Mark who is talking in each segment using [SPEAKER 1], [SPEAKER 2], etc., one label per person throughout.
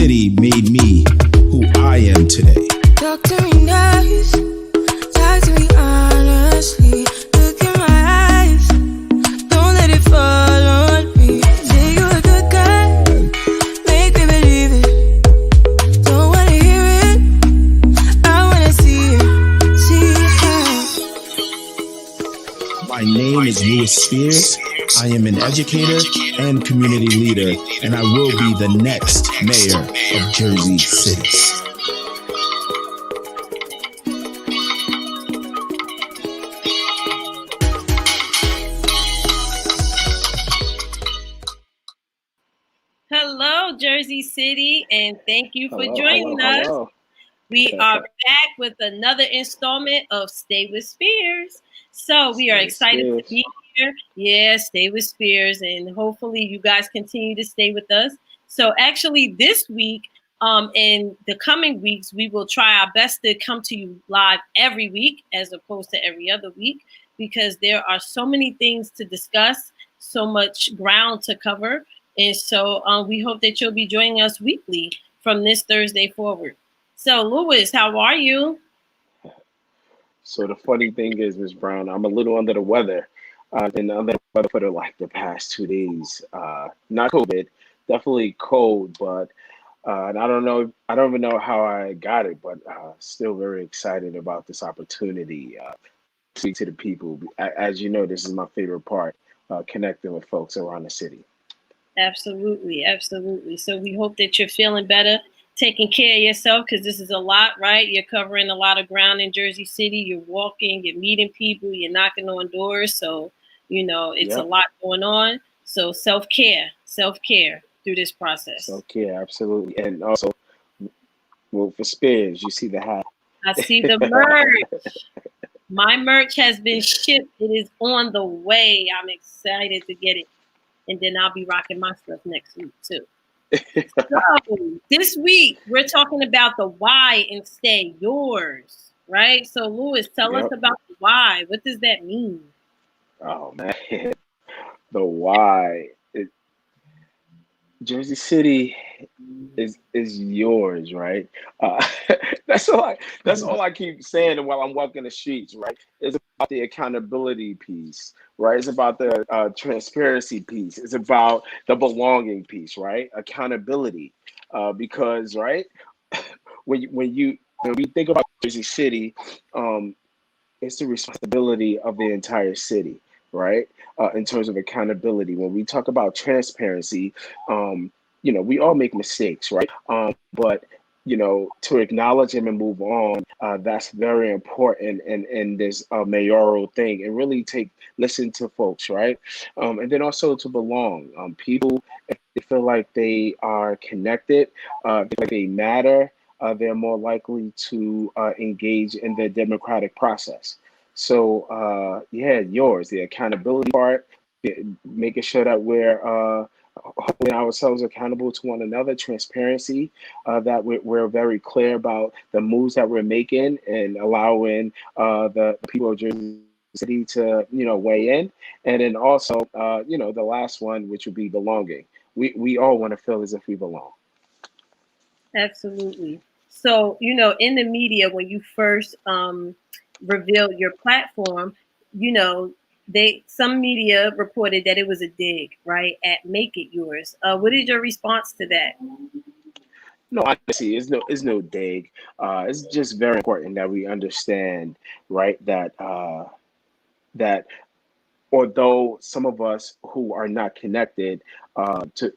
[SPEAKER 1] City made me who I am today.
[SPEAKER 2] Talk to me nice, talk to me honestly. Look in my eyes, don't let it fall on me. Say you're a good guy, make me believe it. Don't wanna hear it, I wanna see it.
[SPEAKER 1] My name is Louis Spears. I am an educator and community leader, and I will be the next mayor of Jersey City.
[SPEAKER 3] Hello, Jersey City, and thank you for joining us.
[SPEAKER 4] Hello.
[SPEAKER 3] We are back with another installment of Stay with Spears. So we are excited to be here. Yeah, Stay with Spears, and hopefully you guys continue to stay with us. So actually this week, in the coming weeks, we will try our best to come to you live every week as opposed to every other week, because there are so many things to discuss, so much ground to cover. And so we hope that you'll be joining us weekly from this Thursday forward. So, Louis, how are you?
[SPEAKER 4] So the funny thing is, Ms. Brown, I'm a little under the weather. And under the weather for the past 2 days. Not COVID, definitely cold, but and I don't even know how I got it, but still very excited about this opportunity to speak to the people. As you know, this is my favorite part, connecting with folks around the city.
[SPEAKER 3] Absolutely, absolutely. So we hope that you're feeling better, taking care of yourself, because this is a lot, right? You're covering a lot of ground in Jersey City. You're walking, you're meeting people, you're knocking on doors. So, it's a lot going on. So self-care through this process.
[SPEAKER 4] Self-care, absolutely. And also, well, for Spears, you see the hat.
[SPEAKER 3] I see the merch. My merch has been shipped. It is on the way. I'm excited to get it. And then I'll be rocking my stuff next week too. So this week we're talking about the why in Stay Yours, right? So Louis, tell us about the why. What does that mean?
[SPEAKER 4] Oh man, the why. Jersey City is yours, right? That's all I keep saying while I'm walking the streets, right? It's about the accountability piece, right? It's about the transparency piece. It's about the belonging piece, right? Accountability, because right when we think about Jersey City, it's the responsibility of the entire city, right? In terms of accountability. When we talk about transparency, we all make mistakes, right? But to acknowledge them and move on, that's very important in this mayoral thing, and really listen to folks, right? And then also to belong. People, if they feel like they are connected, feel like they matter, they're more likely to engage in the democratic process. So, yours, the accountability part, making sure that we're holding ourselves accountable to one another, transparency, that we're very clear about the moves that we're making and allowing the people of Jersey City to, weigh in. And then also, the last one, which would be belonging. We all want to feel as if we belong.
[SPEAKER 3] Absolutely. So, in the media, when you first revealed your platform, some media reported that it was a dig, right, at Make It Yours. What is your response to that?
[SPEAKER 4] No, honestly, it's no dig. It's just very important that we understand, right, that although some of us who are not connected to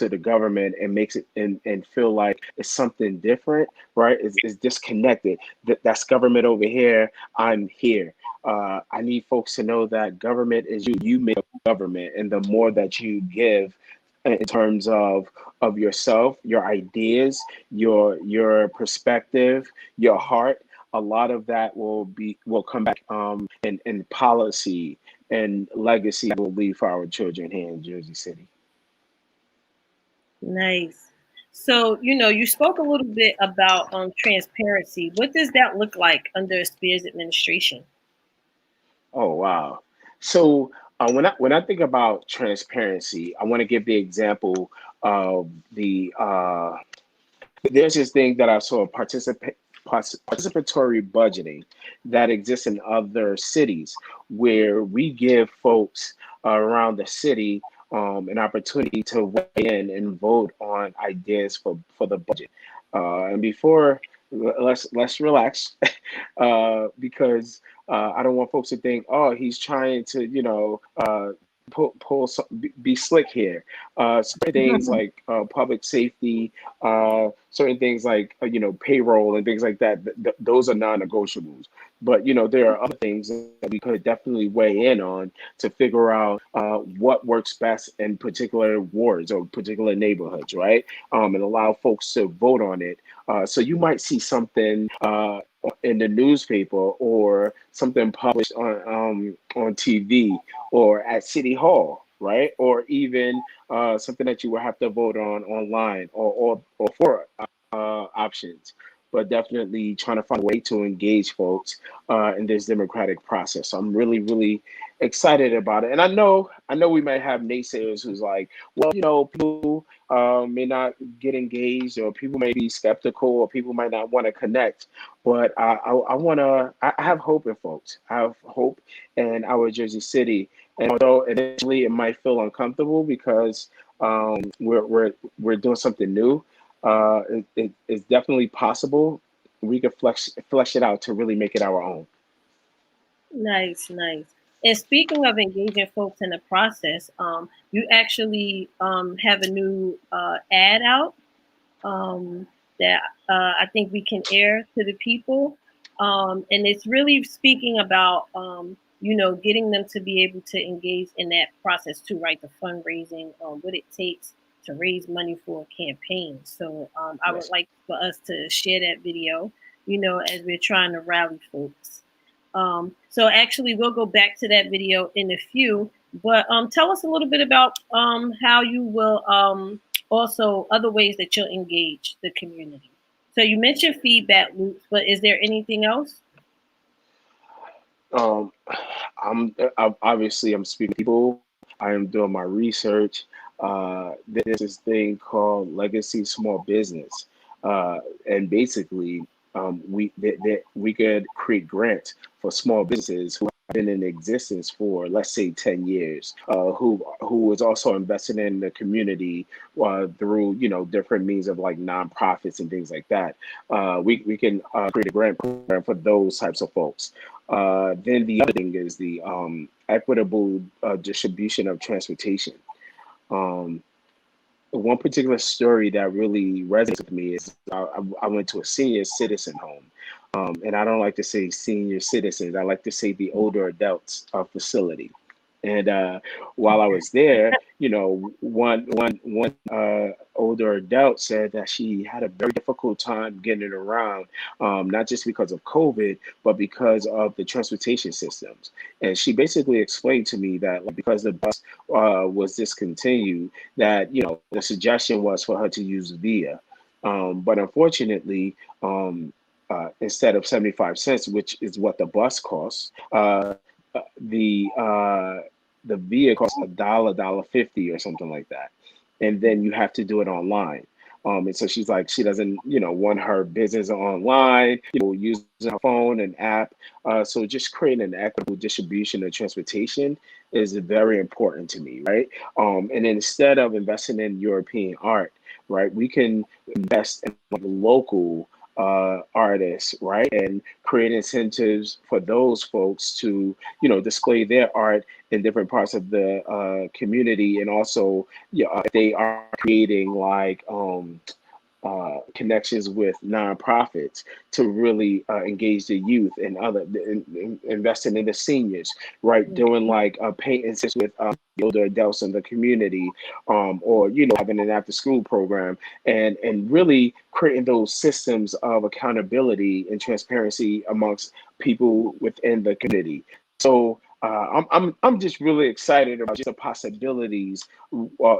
[SPEAKER 4] the government and makes it and feel like it's something different, right? Is disconnected. That's government over here. I'm here. I need folks to know that government is you. You make government, and the more that you give in terms of yourself, your ideas, your perspective, your heart, a lot of that will come back in policy and legacy will leave for our children here in Jersey City.
[SPEAKER 3] Nice. So, you spoke a little bit about transparency. What does that look like under Spears administration?
[SPEAKER 4] Oh, wow. So when I think about transparency, I want to give the example of the there's this thing that I saw, participatory budgeting, that exists in other cities, where we give folks around the city an opportunity to weigh in and vote on ideas for the budget. And before, let's relax, because I don't want folks to think, oh, he's trying to, pull some, be slick here. Certain things like public safety, certain things like payroll and things like that. Those are non-negotiables. But there are other things that we could definitely weigh in on to figure out what works best in particular wards or particular neighborhoods, right? And allow folks to vote on it. So you might see something in the newspaper, or something published on TV or at City Hall, right? Or even something that you will have to vote on online, or four options. But definitely trying to find a way to engage folks in this democratic process. So I'm really, really excited about it. And I know we might have naysayers who's like, well, people may not get engaged, or people may be skeptical, or people might not want to connect. But I have hope in folks. I have hope in our Jersey City. And although initially it might feel uncomfortable because we're doing something new, it's definitely possible. We could flesh it out to really make it our own.
[SPEAKER 3] Nice, nice. And speaking of engaging folks in the process, you actually have a new ad out that I think we can air to the people. And it's really speaking about, getting them to be able to engage in that process too, right? The fundraising, what it takes to raise money for a campaign. So I would
[SPEAKER 4] Yes.
[SPEAKER 3] like for us to share that video, as we're trying to rally folks. So actually, we'll go back to that video in a few, but tell us a little bit about how you will also other ways that you'll engage the community. So you mentioned feedback loops, but is there anything else?
[SPEAKER 4] Um, I'm speaking to people. I am doing my research. There's this thing called Legacy Small Business, and basically, we could create grants for small businesses who have been in existence for, let's say, 10 years, who is also invested in the community through different means of like nonprofits and things like that. We can create a grant program for those types of folks. Then the other thing is the equitable distribution of transportation. Um, One particular story that really resonates with me is I went to a senior citizen home. And I don't like to say senior citizens, I like to say the older adults facility. And while I was there, one older adult said that she had a very difficult time getting around, not just because of COVID, but because of the transportation systems. And she basically explained to me that, like, because the bus was discontinued, that the suggestion was for her to use Via. But unfortunately, instead of 75 cents, which is what the bus costs, the the Via costs $1.50 or something like that, and then you have to do it online. And so she's like, she doesn't, want her business online, using her phone and app. So just creating an equitable distribution of transportation is very important to me, right? And instead of investing in European art, right, we can invest in like local artists, right, and create incentives for those folks to, display their art in different parts of the community, and also, if they are creating like connections with nonprofits to really engage the youth and investing in the seniors, right? Doing like paint and with the older adults in the community, or having an after school program, and really creating those systems of accountability and transparency amongst people within the community. So I'm just really excited about just the possibilities uh,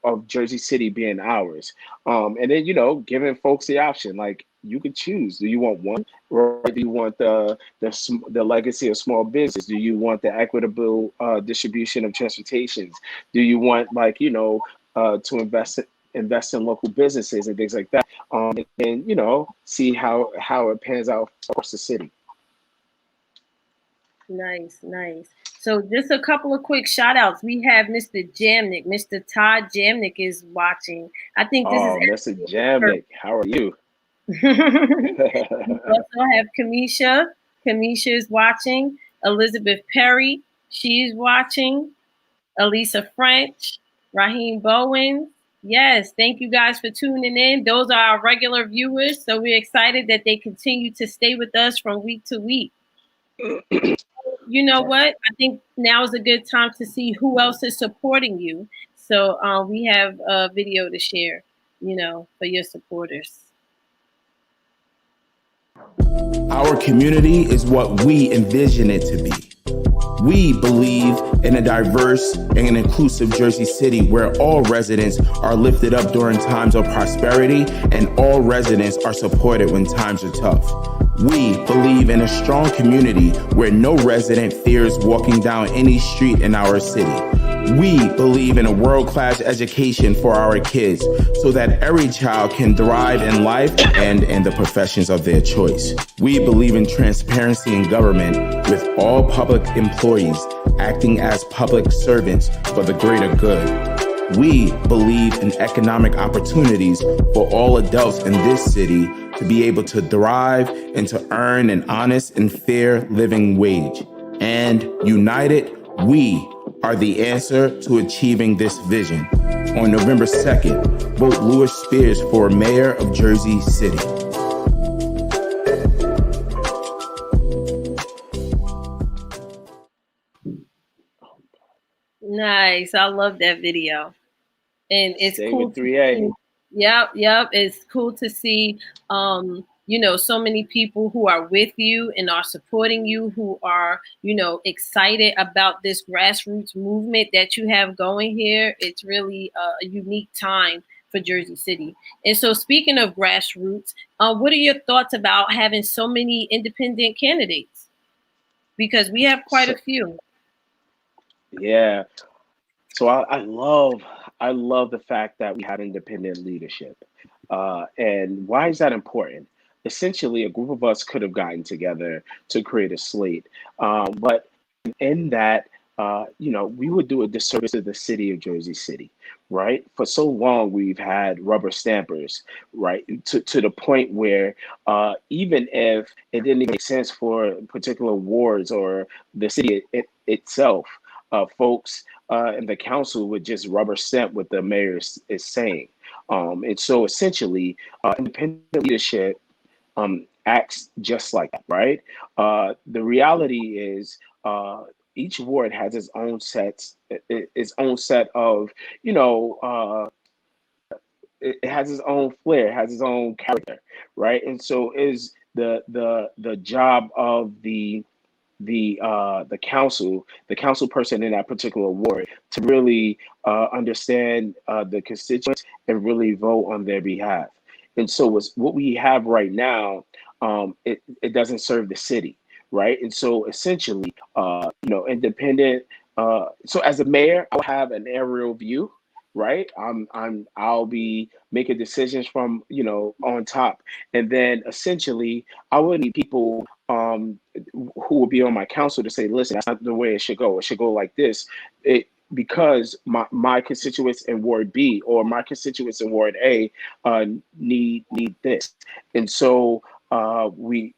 [SPEAKER 4] of Jersey City being ours. And then giving folks the option, like, you could choose. Do you want one, or do you want the legacy of small business? Do you want the equitable distribution of transportations? Do you want, like, to invest invest in local businesses and things like that, and see how it pans out across the city.
[SPEAKER 3] Nice, nice. So just a couple of quick shout outs. We have Mr. Jamnick. Mr. Todd Jamnick is watching. I think this is
[SPEAKER 4] Oh, Mr. Jamnick, how are you?
[SPEAKER 3] We also have Kamisha. Kamisha is watching. Elizabeth Perry, she's watching. Elisa French, Raheem Bowen. Yes, thank you guys for tuning in. Those are our regular viewers. So we're excited that they continue to stay with us from week to week. You know what? I think now is a good time to see who else is supporting you. So we have a video to share, for your supporters.
[SPEAKER 1] Our community is what we envision it to be. We believe in a diverse and an inclusive Jersey City where all residents are lifted up during times of prosperity and all residents are supported when times are tough. We believe in a strong community where no resident fears walking down any street in our city. We believe in a world-class education for our kids so that every child can thrive in life and in the professions of their choice. We believe in transparency in government with all public employees acting as public servants for the greater good. We believe in economic opportunities for all adults in this city to be able to thrive and to earn an honest and fair living wage. And united, we are the answer to achieving this vision. On November 2nd, vote Louis Spears for Mayor of Jersey City.
[SPEAKER 3] Nice. I love that video. And it's
[SPEAKER 4] Stay
[SPEAKER 3] cool.
[SPEAKER 4] With 3A.
[SPEAKER 3] Yep. It's cool to see, so many people who are with you and are supporting you, who are, excited about this grassroots movement that you have going here. It's really a unique time for Jersey City. And so speaking of grassroots, what are your thoughts about having so many independent candidates? Because we have quite a few.
[SPEAKER 4] Yeah. So I love the fact that we have independent leadership. And why is that important? Essentially, a group of us could have gotten together to create a slate. But in that, we would do a disservice to the city of Jersey City, right? For so long, we've had rubber stampers, right? To the point where even if it didn't make sense for particular wards or the city itself, folks in the council would just rubber stamp what the mayor is saying. And so essentially, independent leadership acts just like that, right? The reality is each ward has its own set of, it has its own flair, it has its own character, right? And so is the job of the council person in that particular ward to really understand the constituents and really vote on their behalf. And so what we have right now, it doesn't serve the city, right? And so essentially, independent. So as a mayor, I'll have an aerial view, right? I'll be making decisions from on top, and then essentially I would need people who will be on my council to say, listen, that's not the way it should go. It should go like this. Because my constituents in Ward B or my constituents in Ward A need this. And so the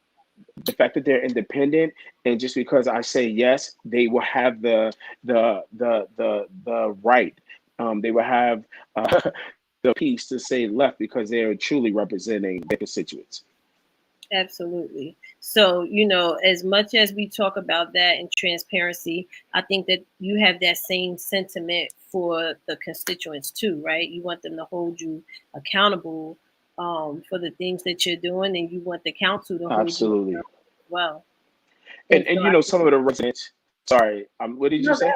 [SPEAKER 4] fact that they're independent, and just because I say yes, they will have the right. They will have the piece to say left because they are truly representing their constituents.
[SPEAKER 3] Absolutely. So, as much as we talk about that and transparency, I think that you have that same sentiment for the constituents too, right? You want them to hold you accountable for the things that you're doing, and you want the council to hold you accountable as well.
[SPEAKER 4] And some of the residents, sorry, what did you say?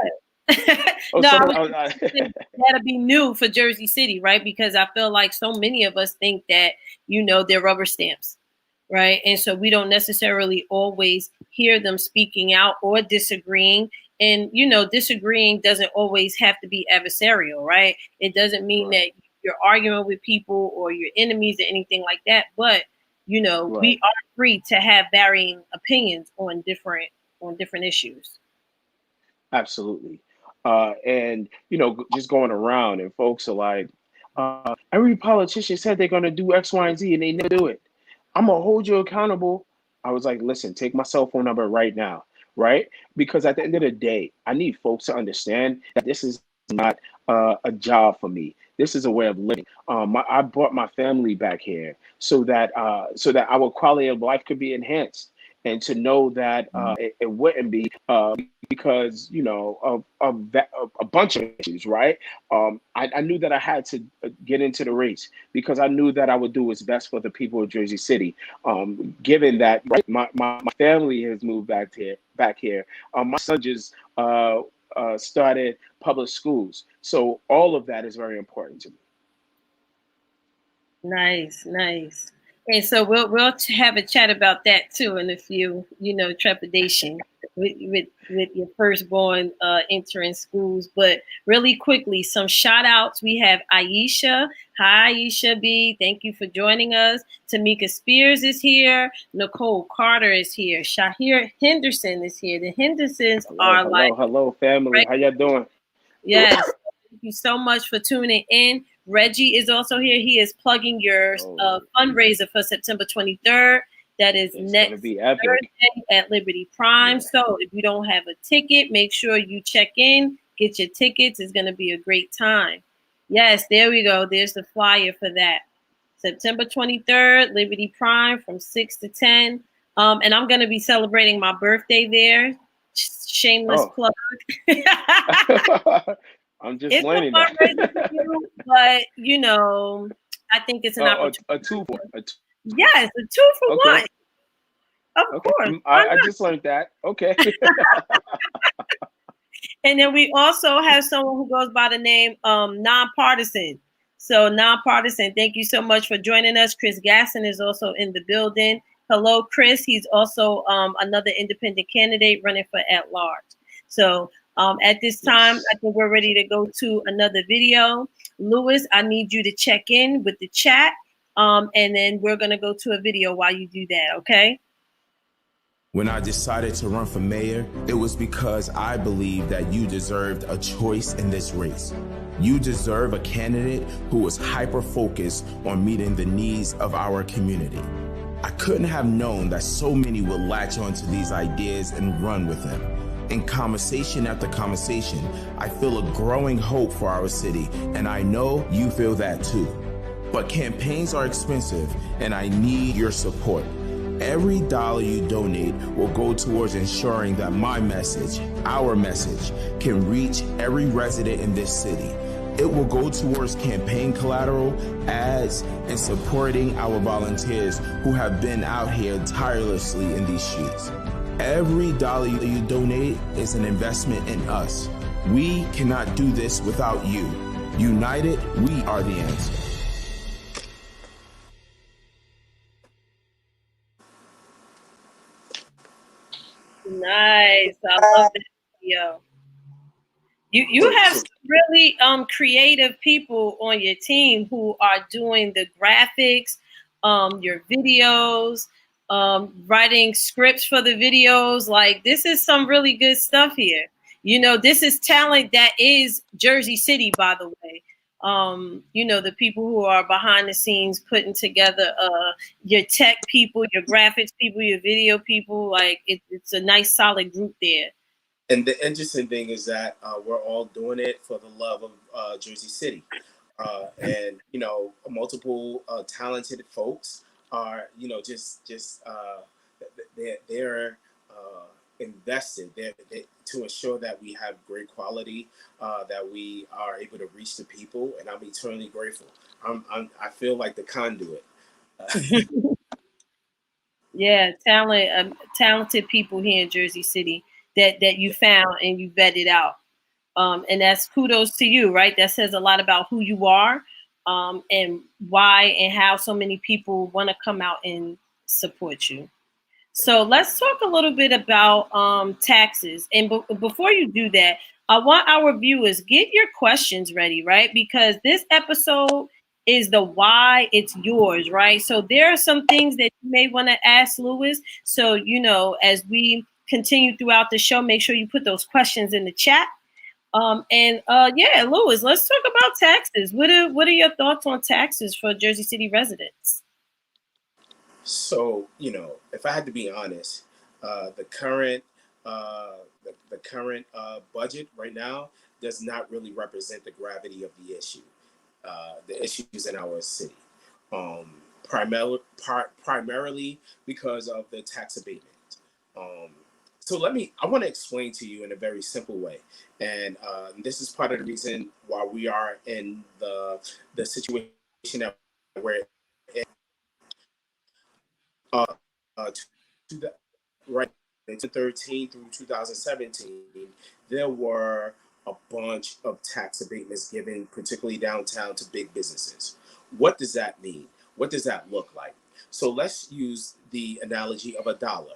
[SPEAKER 3] That'll be new for Jersey City, right? Because I feel like so many of us think that, they're rubber stamps. Right. And so we don't necessarily always hear them speaking out or disagreeing. And, disagreeing doesn't always have to be adversarial. Right. It doesn't mean that you're arguing with people or your enemies or anything like that. But you know,
[SPEAKER 4] Right.
[SPEAKER 3] we are free to have varying opinions on different issues.
[SPEAKER 4] Absolutely. And you know, just going around and folks are like, every politician said they're gonna do X, Y, and Z, and they never do it. I'm gonna hold you accountable. I was like, listen, take my cell phone number right now, right? Because at the end of the day, I need folks to understand that this is not a job for me. This is a way of living. I brought my family back here so that our quality of life could be enhanced, and to know that it wouldn't be because you know of that of a bunch of issues, right? I knew that I had to get into the race because I knew that I would do what's best for the people of Jersey City. Given that right, my family has moved back here. My son just started public schools, so all of that is very important to me.
[SPEAKER 3] Nice, nice. And so we'll have a chat about that too in a few, you know, trepidation with your firstborn entering schools. But really quickly, some shout outs. We have Aisha. Hi, Aisha B. Thank you for joining us. Tamika Spears is here. Nicole Carter is here. Shahir Henderson is here. The Hendersons are
[SPEAKER 4] Hello, family. How y'all doing?
[SPEAKER 3] Yes. Thank you so much for tuning in. Reggie is also here. He is plugging your fundraiser for September 23rd. That is next Thursday at Liberty Prime. So if you don't have a ticket, make sure you check in, get your tickets. It's going to be a great time. Yes, there we go. There's the flyer for that. September 23rd, Liberty Prime from 6 to 10. And I'm going to be celebrating my birthday there. Shameless plug.
[SPEAKER 4] I'm just learning that.
[SPEAKER 3] But you know, I think it's an opportunity.
[SPEAKER 4] A two for
[SPEAKER 3] yes, a 2 for one. Of course.
[SPEAKER 4] I just learned that. Okay.
[SPEAKER 3] And then we also have someone who goes by the name Nonpartisan. So Nonpartisan, thank you so much for joining us. Chris Gasson is also in the building. Hello, Chris. He's also another independent candidate running for at large. So at this time, I think we're ready to go to another video. Lewis, I need you to check in with the chat. And then we're going to go to a video while you do that, okay?
[SPEAKER 1] When I decided to run for mayor, it was because I believed that you deserved a choice in this race. You deserve a candidate who was hyper-focused on meeting the needs of our community. I couldn't have known that so many would latch onto these ideas and run with them. In conversation after conversation, I feel a growing hope for our city, and I know you feel that too. But campaigns are expensive, and I need your support. Every dollar you donate will go towards ensuring that my message, our message, can reach every resident in this city. It will go towards campaign collateral, ads, and supporting our volunteers who have been out here tirelessly in these streets. Every dollar you donate is an investment in us. We cannot do this without you. United, we are the answer.
[SPEAKER 3] Nice. I love that video. You have some really creative people on your team who are doing the graphics, your videos, writing scripts for the videos. Like, this is some really good stuff here. You know, this is talent that is Jersey City, by the way. You know, the people who are behind the scenes putting together your tech people, your graphics people, your video people. Like, it's a nice solid group there.
[SPEAKER 5] And the interesting thing is that we're all doing it for the love of Jersey City. And, you know, multiple talented folks are, you know, they're invested to ensure that we have great quality, that we are able to reach the people, and I'm eternally grateful. I feel like the conduit.
[SPEAKER 3] Yeah, talented people here in Jersey City that you found and you vetted out. And that's kudos to you, right? That says a lot about who you are, and why and how so many people want to come out and support you. So let's talk a little bit about taxes. And before you do that, I want our viewers, get your questions ready, right? Because this episode is the why it's yours, right? So there are some things that you may want to ask Lewis. So, as we continue throughout the show, make sure you put those questions in the chat. Yeah, Lewis, let's talk about taxes. What are your thoughts on taxes for Jersey City residents?
[SPEAKER 5] So, if I had to be honest, the current the current budget right now does not really represent the gravity of the issues in our city. Primarily because of the tax abatement. Um, so I want to explain to you in a very simple way, and this is part of the reason why we are in the situation that we're in. Uh, to the, right, 2013 through 2017, there were a bunch of tax abatements given, particularly downtown, to big businesses. What does that mean? What does that look like? So let's use the analogy of a dollar,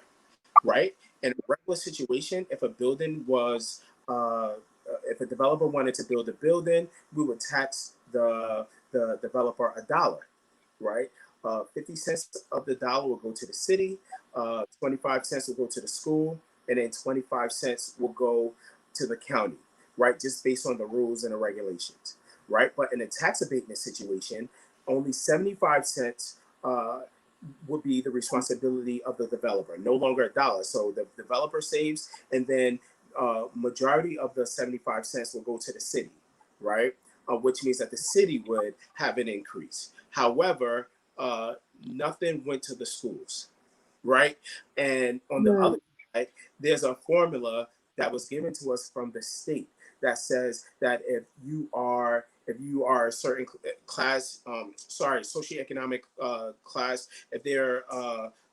[SPEAKER 5] right? In a regular situation, if a building was, if a developer wanted to build a building, we would tax the developer a dollar, right? 50 cents of the dollar will go to the city, 25 cents will go to the school, and then 25 cents will go to the county, right? Just based on the rules and the regulations, right? But in a tax abatement situation, only 75 cents would be the responsibility of the developer, no longer a dollar. So the developer saves, and then majority of the 75 cents will go to the city, right? Which means that the city would have an increase. However, nothing went to the schools, right? And on the other side, there's a formula that was given to us from the state that says that if you are a certain class, socioeconomic class, if they're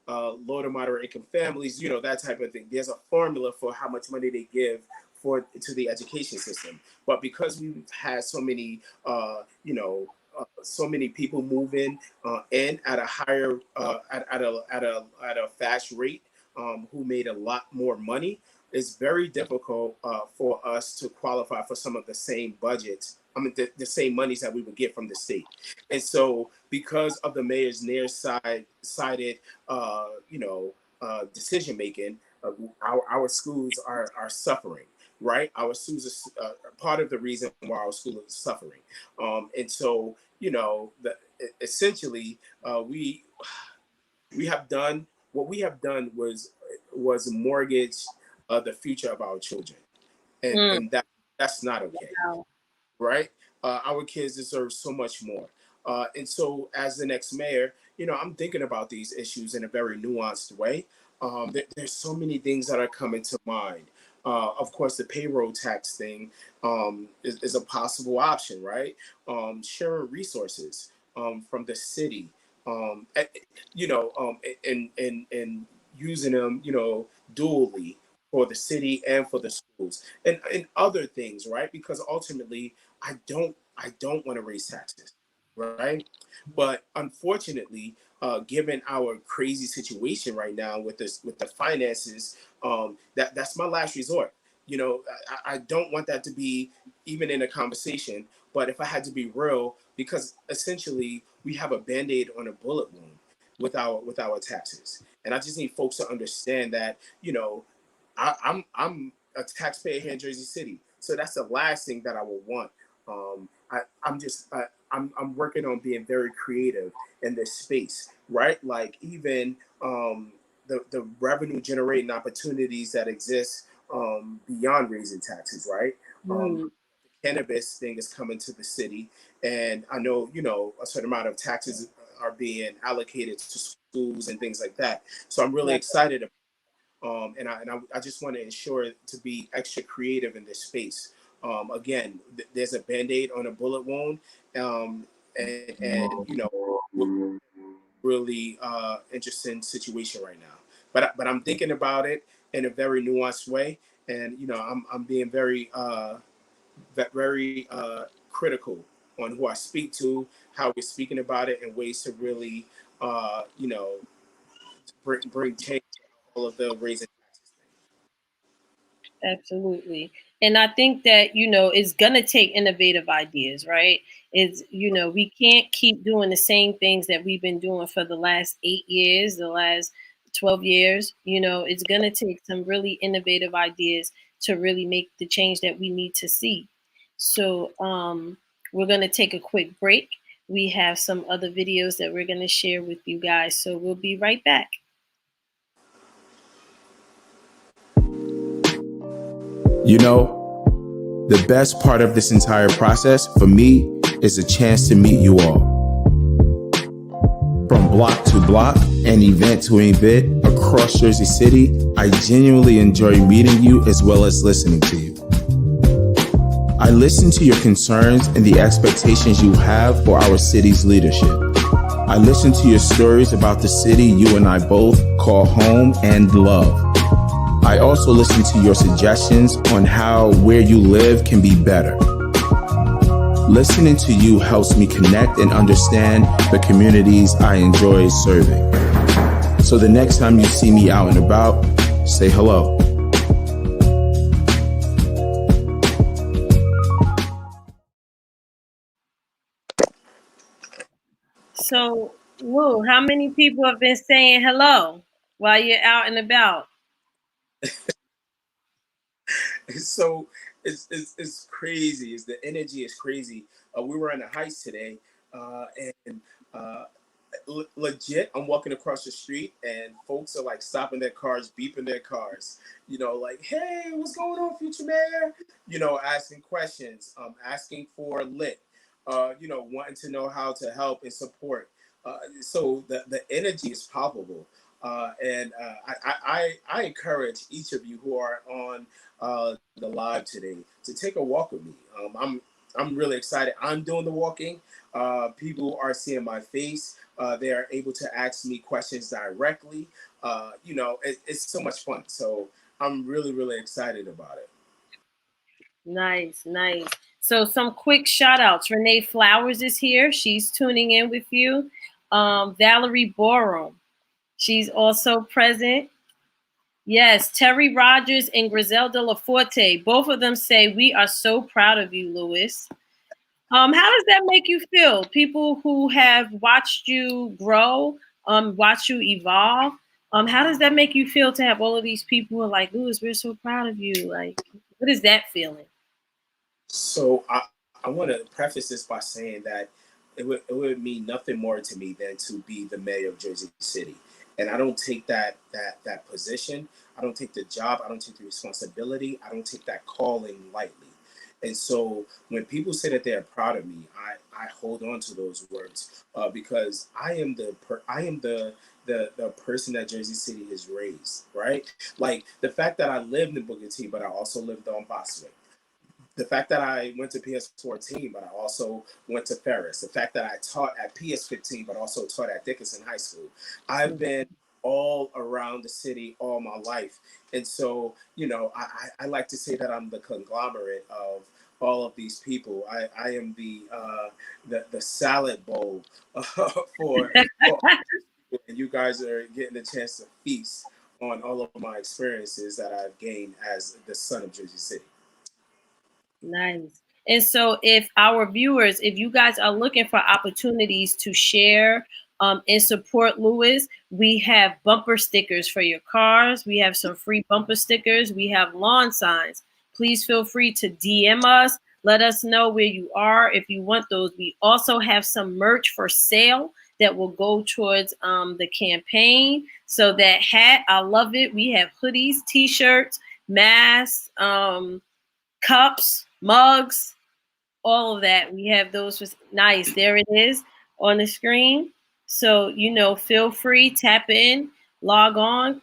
[SPEAKER 5] low to moderate income families, that type of thing. There's a formula for how much money they give to the education system. But because we've had so many, so many people moving in at a higher, at a fast rate, who made a lot more money, it's very difficult for us to qualify for some of the same budgets. I mean, the same monies that we would get from the state. And so, because of the mayor's near-sided, decision making, our schools are suffering. Right, our schools are part of the reason why our school is suffering, and so essentially we have done what we have done was mortgage the future of our children, and that's not okay,
[SPEAKER 3] Wow.
[SPEAKER 5] right? Our kids deserve so much more. And so, as the next mayor, I'm thinking about these issues in a very nuanced way. There's so many things that are coming to mind. Of course, the payroll tax thing is a possible option, right? Sharing resources from the city, and using them, dually for the city and for the schools and other things, right? Because ultimately, I don't want to raise taxes, right? But unfortunately, given our crazy situation right now with the finances, that's my last resort. I don't want that to be even in a conversation. But if I had to be real, because essentially we have a band-aid on a bullet wound with our taxes, and I just need folks to understand that I'm a taxpayer here in Jersey City, so that's the last thing that I would want. I'm working on being very creative in this space, right? Like even the revenue generating opportunities that exist beyond raising taxes, right?
[SPEAKER 3] Mm.
[SPEAKER 5] The cannabis thing is coming to the city, and I know a certain amount of taxes are being allocated to schools and things like that. So I'm really
[SPEAKER 3] Right.
[SPEAKER 5] excited and I just want to ensure to be extra creative in this space. Again, there's a band-aid on a bullet wound, and really interesting situation right now. But I'm thinking about it in a very nuanced way, and I'm being very critical on who I speak to, how we're speaking about it, and ways to really bring change to all of the raising taxes thing.
[SPEAKER 3] Absolutely. And I think that, it's going to take innovative ideas, right? We can't keep doing the same things that we've been doing for the last 8 years, the last 12 years. It's going to take some really innovative ideas to really make the change that we need to see. So we're going to take a quick break. We have some other videos that we're going to share with you guys. So we'll be right back.
[SPEAKER 1] The best part of this entire process for me is a chance to meet you all. From block to block and event to event across Jersey City, I genuinely enjoy meeting you as well as listening to you. I listen to your concerns and the expectations you have for our city's leadership. I listen to your stories about the city you and I both call home and love. I also listen to your suggestions on how where you live can be better. Listening to you helps me connect and understand the communities I enjoy serving. So the next time you see me out and about, say hello.
[SPEAKER 3] So, Lou, how many people have been saying hello while you're out and about?
[SPEAKER 5] So it's crazy. The energy is crazy. We were in the Heights today, and legit, I'm walking across the street, and folks are like stopping their cars, beeping their cars. Like, hey, what's going on, future mayor? Asking questions, asking for lit. Wanting to know how to help and support. So the energy is palpable. I encourage each of you who are on the live today to take a walk with me. I'm really excited. I'm doing the walking. People are seeing my face. They are able to ask me questions directly. It's so much fun. So I'm really, really excited about it.
[SPEAKER 3] Nice, nice. So some quick shout outs. Renee Flowers is here. She's tuning in with you. Valerie Borum. She's also present. Yes, Terry Rogers and Griselda Laforte. Both of them say, we are so proud of you, Louis. How does that make you feel? People who have watched you grow, watch you evolve. How does that make you feel to have all of these people who are like, Louis, we're so proud of you? Like, what is that feeling?
[SPEAKER 5] So I want to preface this by saying that it would mean nothing more to me than to be the mayor of Jersey City. And I don't take that position. I don't take the job. I don't take the responsibility. I don't take that calling lightly. And so when people say that they're proud of me, I hold on to those words because I am the person that Jersey City has raised, right? Like the fact that I lived in Booker T, but I also lived on Boswick. The fact that I went to PS14, but I also went to Ferris. The fact that I taught at PS15, but also taught at Dickinson High School. I've been all around the city all my life. And so, I like to say that I'm the conglomerate of all of these people. I am the salad bowl for and you guys are getting a chance to feast on all of my experiences that I've gained as the son of Jersey City.
[SPEAKER 3] Nice. And so if our viewers, if you guys are looking for opportunities to share and support Louis, we have bumper stickers for your cars. We have some free bumper stickers. We have lawn signs. Please feel free to DM us. Let us know where you are if you want those. We also have some merch for sale that will go towards the campaign. So that hat, I love it. We have hoodies, t-shirts, masks, cups, mugs, all of that. We have those. Nice. There it is on the screen. So, feel free, tap in, log on,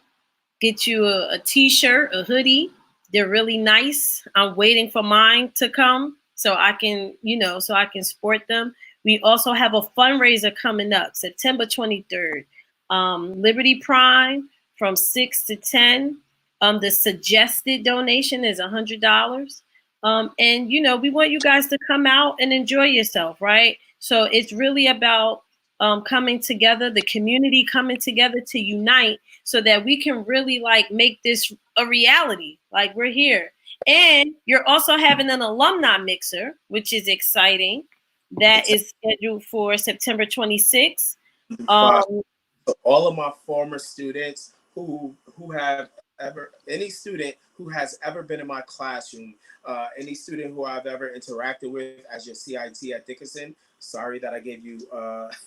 [SPEAKER 3] get you a t-shirt, a hoodie. They're really nice. I'm waiting for mine to come so I can, so I can sport them. We also have a fundraiser coming up September 23rd. Liberty Prime from 6 to 10. The suggested donation is $100. And, we want you guys to come out and enjoy yourself, right? So it's really about coming together, the community coming together to unite so that we can really make this a reality. Like we're here. And you're also having an alumni mixer, which is exciting. That is scheduled for September 26th.
[SPEAKER 4] So all of my former students who have ever, any student who has ever been in my classroom, any student who I've ever interacted with as your CIT at Dickinson. Sorry that I gave you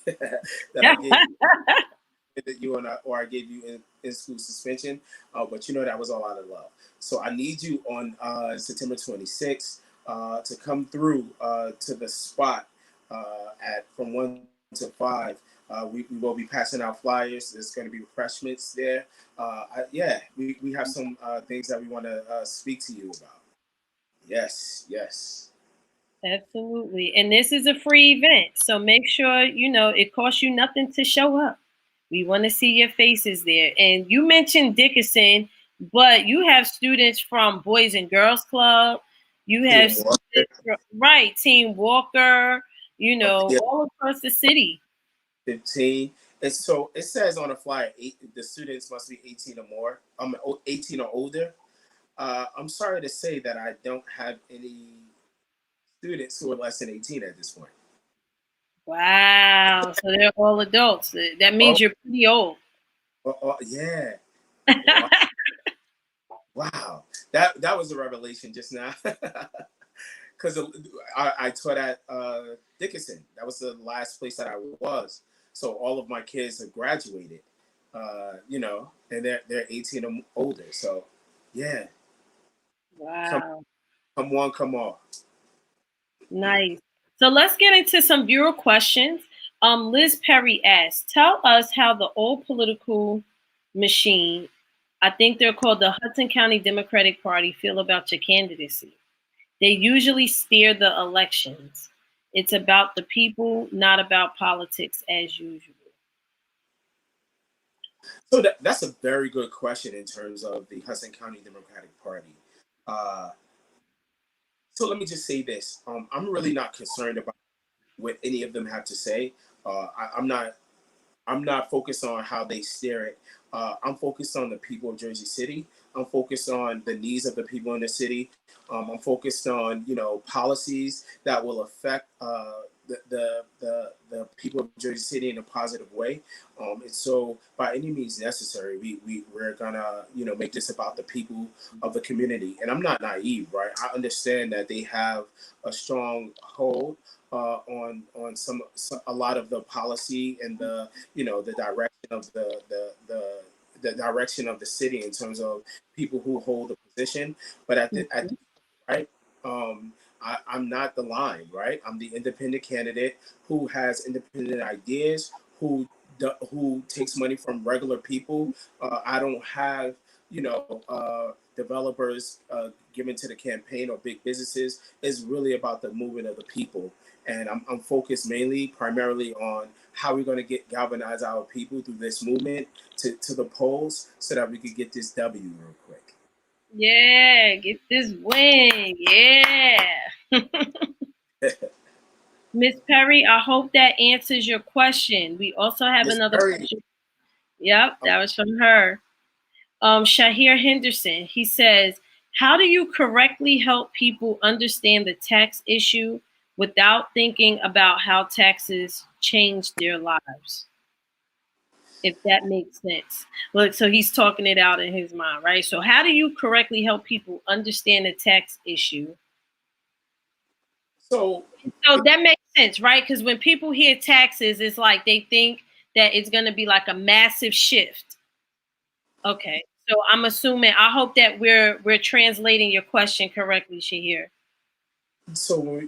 [SPEAKER 4] that I gave you or I gave you in school suspension, but you know that was all out of love. So I need you on September 26th to come through to the spot at from 1 to 5. We will be passing out flyers. There's going to be refreshments there. We have some things that we want to speak to you about. Yes, yes.
[SPEAKER 3] Absolutely. And this is a free event. So make sure, it costs you nothing to show up. We want to see your faces there. And you mentioned Dickinson, but you have students from Boys and Girls Club. You have students right, Team Walker,
[SPEAKER 4] Yeah,
[SPEAKER 3] all across the city.
[SPEAKER 4] 15. And so it says on the flyer, the students must be 18 or more. 18 or older. I'm sorry to say that I don't have any students who are less than 18 at this point.
[SPEAKER 3] Wow. So they're all adults. That means you're pretty old.
[SPEAKER 4] Yeah. Wow. Wow. That was a revelation just now. Because I taught at Dickinson. That was the last place that I was. So all of my kids have graduated, and they're 18 or older. So, yeah.
[SPEAKER 3] Wow.
[SPEAKER 4] Come on, come on.
[SPEAKER 3] Nice. So let's get into some viewer questions. Liz Perry asks, tell us how the old political machine, I think they're called the Hudson County Democratic Party, feel about your candidacy. They usually steer the elections. It's about the people, not about politics as usual.
[SPEAKER 4] So that's a very good question in terms of the Hudson County Democratic Party. So let me just say this. I'm really not concerned about what any of them have to say. I'm not focused on how they steer it. I'm focused on the people of Jersey City. I'm focused on the needs of the people in the city. I'm focused on policies that will affect the people of Jersey City in a positive way. And so, by any means necessary, we're gonna make this about the people of the community. And I'm not naive, right? I understand that they have a strong hold on a lot of the policy and the direction of the direction of the city in terms of people who hold the position. But at the right, I'm not the line, right? I'm the independent candidate who has independent ideas, who takes money from regular people. I don't have developers given to the campaign or big businesses. It's really about the movement of the people. And I'm focused primarily on how we're going to galvanize our people through this movement to the polls so that we could get this W real quick.
[SPEAKER 3] Yeah, get this win. Yeah. Miss Perry, I hope that answers your question. We also have another question. Yep, that was from her. Shahir Henderson, he says, how do you correctly help people understand the tax issue without thinking about how taxes change their lives? If that makes sense. Look, so he's talking it out in his mind, right? So how do you correctly help people understand the tax issue?
[SPEAKER 4] So
[SPEAKER 3] that makes sense, right? Because when people hear taxes, it's like they think that it's going to be like a massive shift. Okay. So I'm assuming, I hope that we're translating your question correctly, Shahir.
[SPEAKER 4] So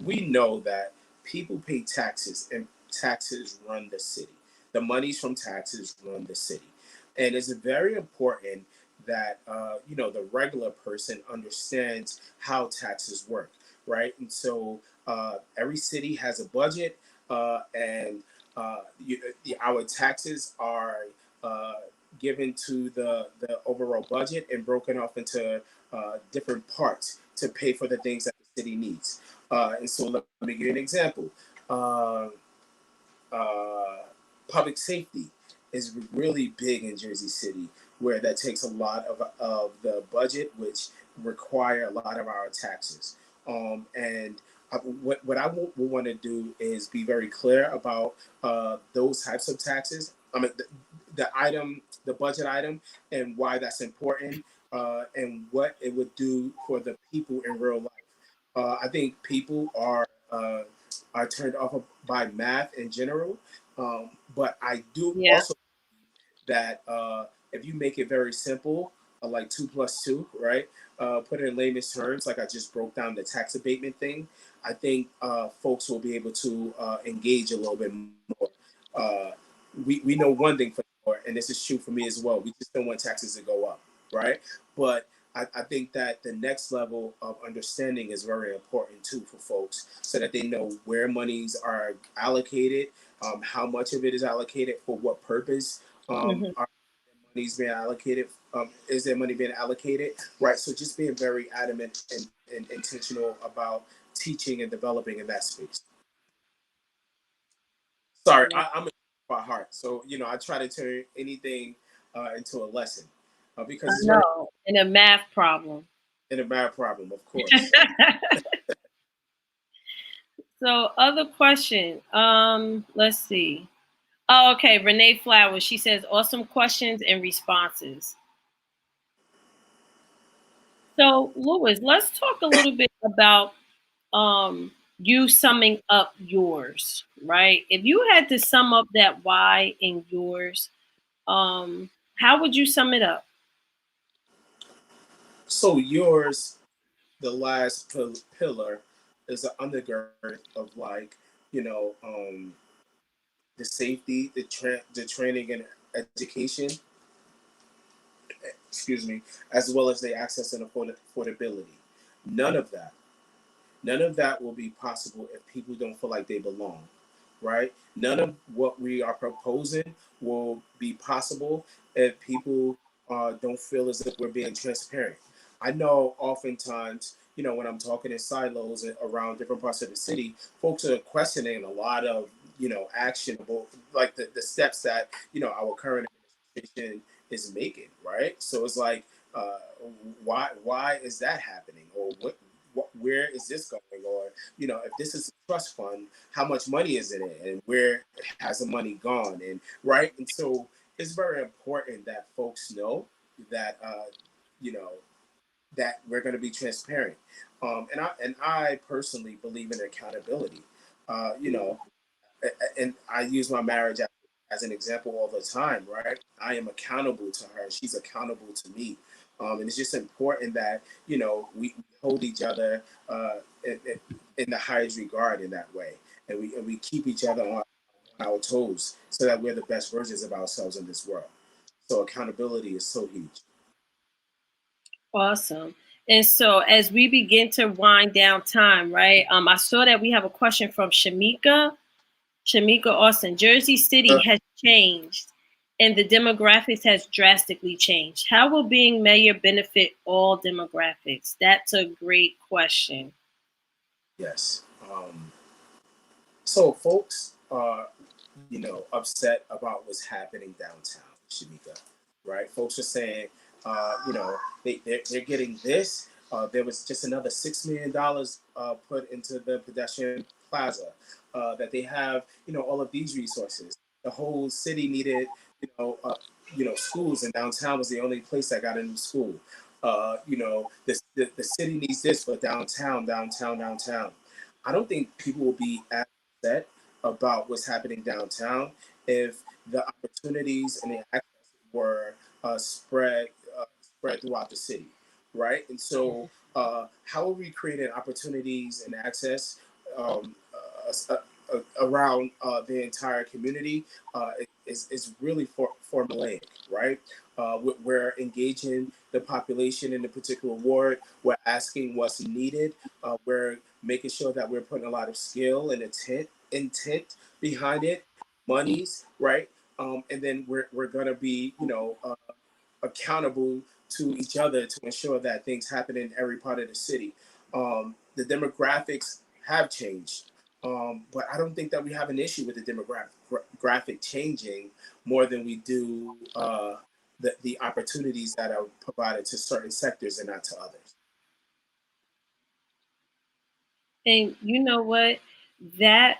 [SPEAKER 4] we know that people pay taxes and taxes run the city. The monies from taxes run the city. And it's very important that, the regular person understands how taxes work, right? And so every city has a budget and our taxes are given to the overall budget and broken off into different parts to pay for the things that the city needs. And so let me give you an example. Public safety is really big in Jersey City, where that takes a lot of the budget, which
[SPEAKER 5] require a lot of our taxes. And what I would want to do is be very clear about those types of taxes. I mean, the budget item, and why that's important, and what it would do for the people in real life. I think people are turned off by math in general, but I do
[SPEAKER 3] Yeah.
[SPEAKER 5] also that if you make it very simple, like 2 plus 2, right? Put it in layman's terms, like I just broke down the tax abatement thing. I think folks will be able to engage a little bit more. Uh, we know one thing for sure, and this is true for me as well. We just don't want taxes to go up, right? But I think that the next level of understanding is very important too for folks, so that they know where monies are allocated, how much of it is allocated for what purpose,
[SPEAKER 3] Mhm.
[SPEAKER 5] are money's being allocated, is there money being allocated, right? So just being very adamant and intentional about teaching and developing in that space. Sorry,
[SPEAKER 3] Yeah.
[SPEAKER 5] I'm a by heart, so I try to turn anything into a lesson,
[SPEAKER 3] I
[SPEAKER 5] because it's very
[SPEAKER 3] know. And a math problem.
[SPEAKER 5] in a bad problem, of course.
[SPEAKER 3] So other question. Let's see. Oh, okay. Renee Flowers. She says awesome questions and responses. So Louis, let's talk a little bit about you summing up yours, right? If you had to sum up that why in yours, how would you sum it up?
[SPEAKER 5] So yours, the last pillar, is the undergird of, like, the safety, the training and education, excuse me, as well as the access and affordability. None of that, none of that will be possible if people don't feel like they belong, right? None of what we are proposing will be possible if people don't feel as if we're being transparent. I know oftentimes, when I'm talking in silos around different parts of the city, folks are questioning a lot of, actionable, like the steps that, our current administration is making, right? So it's like, uh, why is that happening? Or where is this going? Or, if this is a trust fund, how much money is in it, and where has the money gone? And right. And so it's very important that folks know that, you know, that we're going to be transparent. And I personally believe in accountability. You know, and I use my marriage as an example all the time, right? I am accountable to her. She's accountable to me. And it's just important that, we hold each other in the highest regard in that way. And we keep each other on our toes, so that we're the best versions of ourselves in this world. So accountability is so huge.
[SPEAKER 3] Awesome. And so as we begin to wind down time, right? I saw that we have a question from Shamika. Shamika Austin. Jersey City has changed and the demographics has drastically changed. How will being mayor benefit all demographics? That's a great question.
[SPEAKER 5] Yes. So folks are, upset about what's happening downtown, Shamika, right? Folks are saying, they're getting this. There was just another $6 million put into the pedestrian plaza. That they have, all of these resources. The whole city needed, schools, and downtown was the only place that got a new school. The city needs this, but downtown. I don't think people will be as upset about what's happening downtown if the opportunities and the access were spread throughout the city, right? And so, how are we creating opportunities and access, um, around the entire community? Is really formulaic, right? We're engaging the population in a particular ward. We're asking what's needed. We're making sure that we're putting a lot of skill and intent behind it, monies, right? And then we're gonna be, accountable to each other to ensure that things happen in every part of the city. The demographics have changed, but I don't think that we have an issue with the demographic changing more than we do the opportunities that are provided to certain sectors and not to others.
[SPEAKER 3] And you know what? That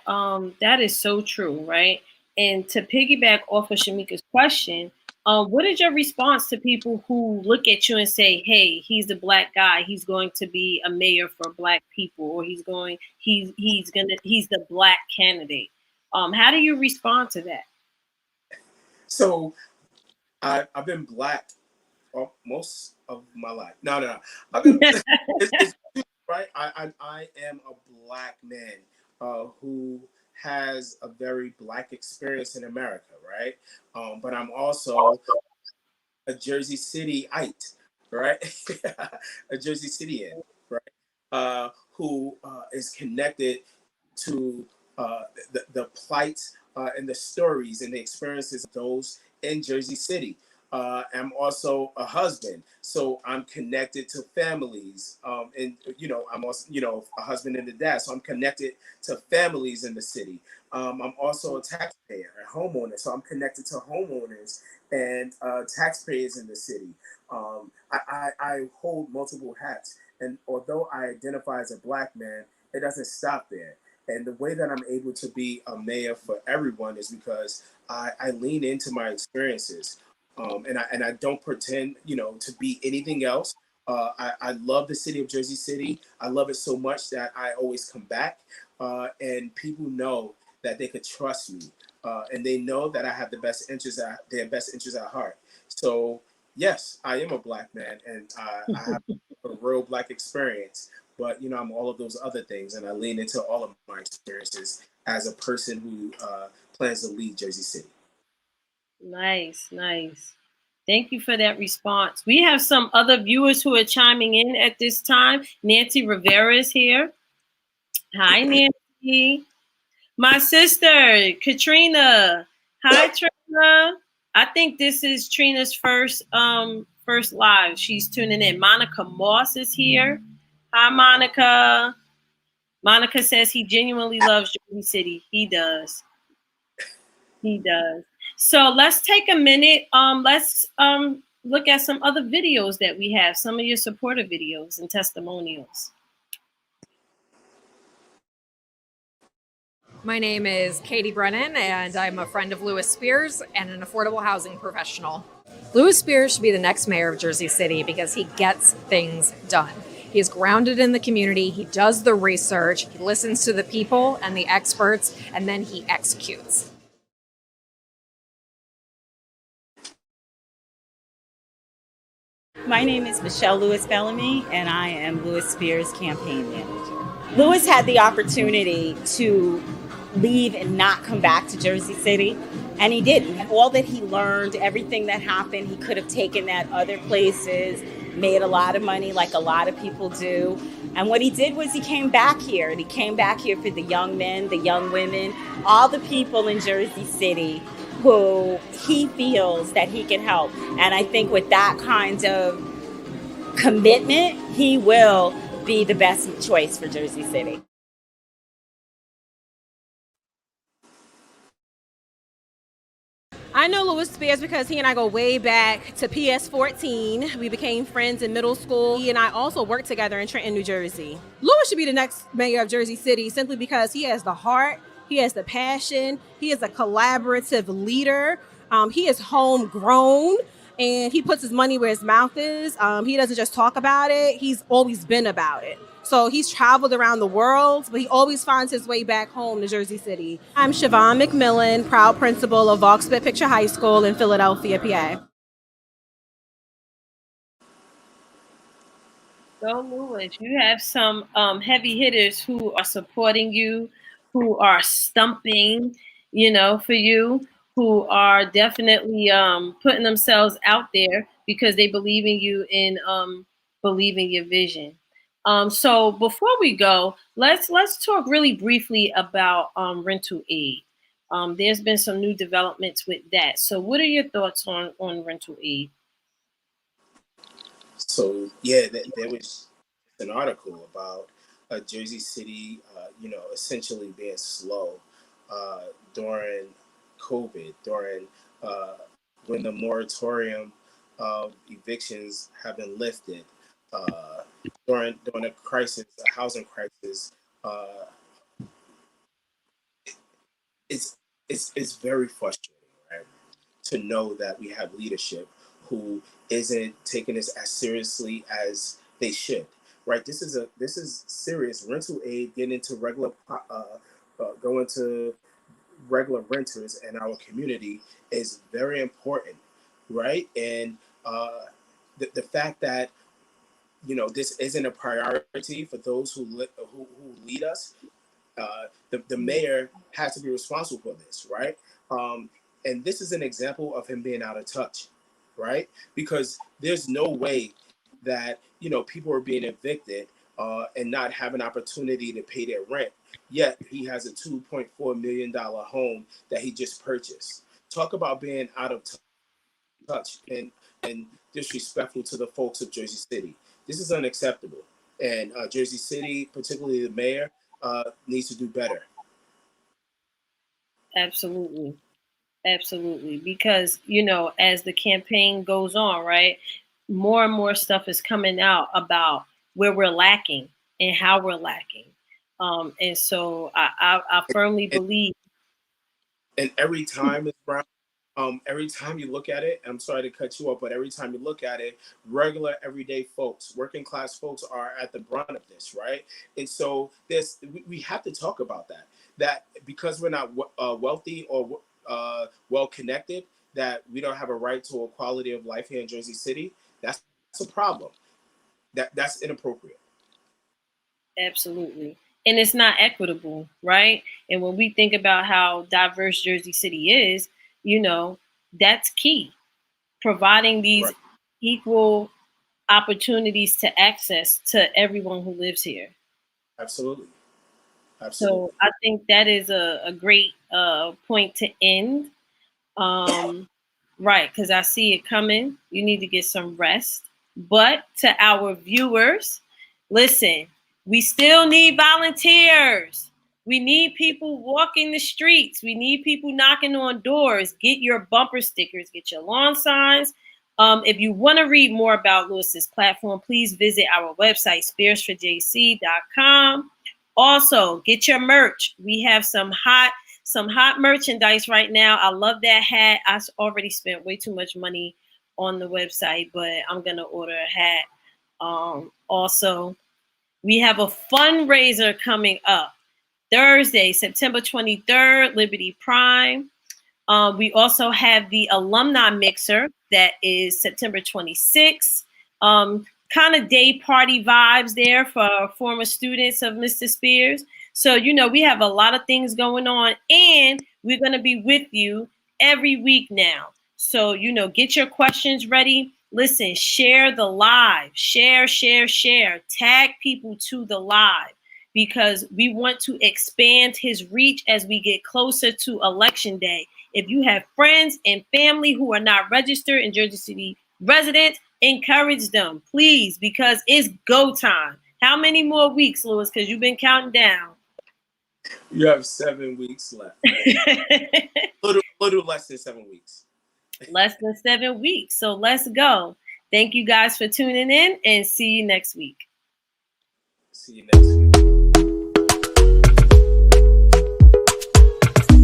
[SPEAKER 3] is so true, right? And to piggyback off of Shamika's question, what is your response to people who look at you and say, "Hey, he's a black guy. He's going to be a mayor for black people, or he's the black candidate." How do you respond to that?
[SPEAKER 5] So I've been black most of my life. No. I've been it's right. I am a black man who has a very black experience in America, right? But I'm also a Jersey Cityite, right? A Jersey Cityan, right? Who is connected to the plight and the stories and the experiences of those in Jersey City. I'm also a husband, so I'm connected to families, and I'm also a husband and a dad, so I'm connected to families in the city. I'm also a taxpayer, a homeowner, so I'm connected to homeowners and taxpayers in the city. I hold multiple hats, and although I identify as a black man, it doesn't stop there. And the way that I'm able to be a mayor for everyone is because I lean into my experiences, and I don't pretend, to be anything else. I love the city of Jersey City. I love it so much that I always come back, and people know that they could trust me, and they know that I have their best interests at heart. So yes, I am a black man, and I have a real black experience. But I'm all of those other things, and I lean into all of my experiences as a person who plans to lead Jersey City.
[SPEAKER 3] Nice, nice. Thank you for that response. We have some other viewers who are chiming in at this time. Nancy Rivera is here. Hi, Nancy. My sister, Katrina. Hi, Trina. I think this is Trina's first live. She's tuning in. Monica Moss is here. Hi, Monica. Monica says he genuinely loves Jersey City. He does. He does. So let's take a minute. Let's look at some other videos that we have, some of your supportive videos and testimonials.
[SPEAKER 6] My name is Katie Brennan, and I'm a friend of Lewis Spears and an affordable housing professional. Lewis Spears should be the next mayor of Jersey City because he gets things done. He is grounded in the community, he does the research, he listens to the people and the experts, and then he executes.
[SPEAKER 7] My name is Michelle Lewis Bellamy, and I am Lewis Spears' campaign manager. Lewis had the opportunity to leave and not come back to Jersey City, and he didn't. All that he learned, everything that happened, he could have taken that other places, made a lot of money like a lot of people do. And what he did was he came back here, and he came back here for the young men, the young women, all the people in Jersey City who he feels that he can help. And I think with that kind of commitment, he will be the best choice for Jersey City.
[SPEAKER 8] I know Lewis Spears because he and I go way back to PS14. We became friends in middle school. He and I also worked together in Trenton, New Jersey. Lewis should be the next mayor of Jersey City simply because he has the heart, he has the passion, he is a collaborative leader, he is homegrown, and he puts his money where his mouth is. He doesn't just talk about it, he's always been about it. So he's traveled around the world, but he always finds his way back home to Jersey City. I'm Siobhan McMillan, proud principal of Vaux-Smith Picture High School in Philadelphia, PA.
[SPEAKER 3] Go Lewis. You have some heavy hitters who are supporting you, who are stumping, for you, who are definitely putting themselves out there because they believe in you and believe in your vision. So before we go, let's talk really briefly about rental aid. There's been some new developments with that. So what are your thoughts on rental aid?
[SPEAKER 5] So yeah, there was an article about Jersey City, essentially being slow during COVID, during when the moratorium of evictions have been lifted, during a crisis, a housing crisis uh, it's very frustrating, right? To know that we have leadership who isn't taking this as seriously as they should, right? This is serious. Rental aid, getting into going to regular renters in our community is very important, right? And the fact that this isn't a priority for those who lead us. The mayor has to be responsible for this, right? And this is an example of him being out of touch, right? Because there's no way that people are being evicted and not have an opportunity to pay their rent. Yet he has a $2.4 million home that he just purchased. Talk about being out of touch and disrespectful to the folks of Jersey City. This is unacceptable. And Jersey City, particularly the mayor, needs to do better.
[SPEAKER 3] Absolutely. Absolutely. Because, as the campaign goes on, right, more and more stuff is coming out about where we're lacking and how we're lacking. And so I firmly believe.
[SPEAKER 5] And every time, Brown, every time you look at it, I'm sorry to cut you off, but every time you look at it, regular, everyday folks, working class folks are at the brunt of this, right? And so we have to talk about that because we're not wealthy or well connected, that we don't have a right to a quality of life here in Jersey City. That's a problem. That's inappropriate.
[SPEAKER 3] Absolutely. And it's not equitable, right? And when we think about how diverse Jersey City is, that's key. Providing these
[SPEAKER 5] Right.
[SPEAKER 3] equal opportunities to access to everyone who lives here.
[SPEAKER 5] Absolutely.
[SPEAKER 3] So I think that is a great point to end. Right, because I see it coming. You need to get some rest. But to our viewers, listen, we still need volunteers. We need people walking the streets. We need people knocking on doors. Get your bumper stickers, get your lawn signs. If you want to read more about Lewis's platform, please visit our website, spearsforjc.com. Also, get your merch. We have some hot merchandise right now. I love that hat. I already spent way too much money on the website, but I'm going to order a hat. Also, we have a fundraiser coming up Thursday, September 23rd, Liberty Prime. We also have the alumni mixer that is September 26th. Kind of day party vibes there for former students of Mr. Spears. So, we have a lot of things going on, and we're going to be with you every week now. So, get your questions ready. Listen, share the live, share, tag people to the live, because we want to expand his reach as we get closer to Election Day. If you have friends and family who are not registered in Jersey City residents, encourage them, please, because it's go time. How many more weeks, Lewis? Because you've been counting down.
[SPEAKER 5] You have 7 weeks left. little less than 7 weeks.
[SPEAKER 3] Less than 7 weeks. So let's go. Thank you guys for tuning in, and see you next week.
[SPEAKER 5] See you next week.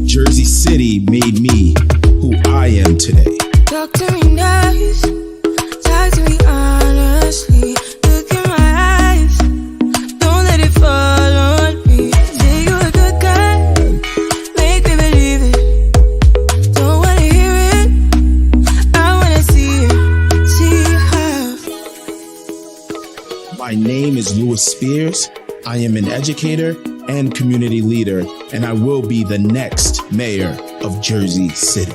[SPEAKER 1] Jersey City made me who I am today.
[SPEAKER 2] Talk to me nice, talk to me honestly. Look in my eyes, don't let it fall on me. Say you're a good guy, make me believe it. Don't wanna hear it, I wanna see it. See how.
[SPEAKER 1] My name is Lewis Spears. I am an educator and community leader, and I will be the next mayor of Jersey City.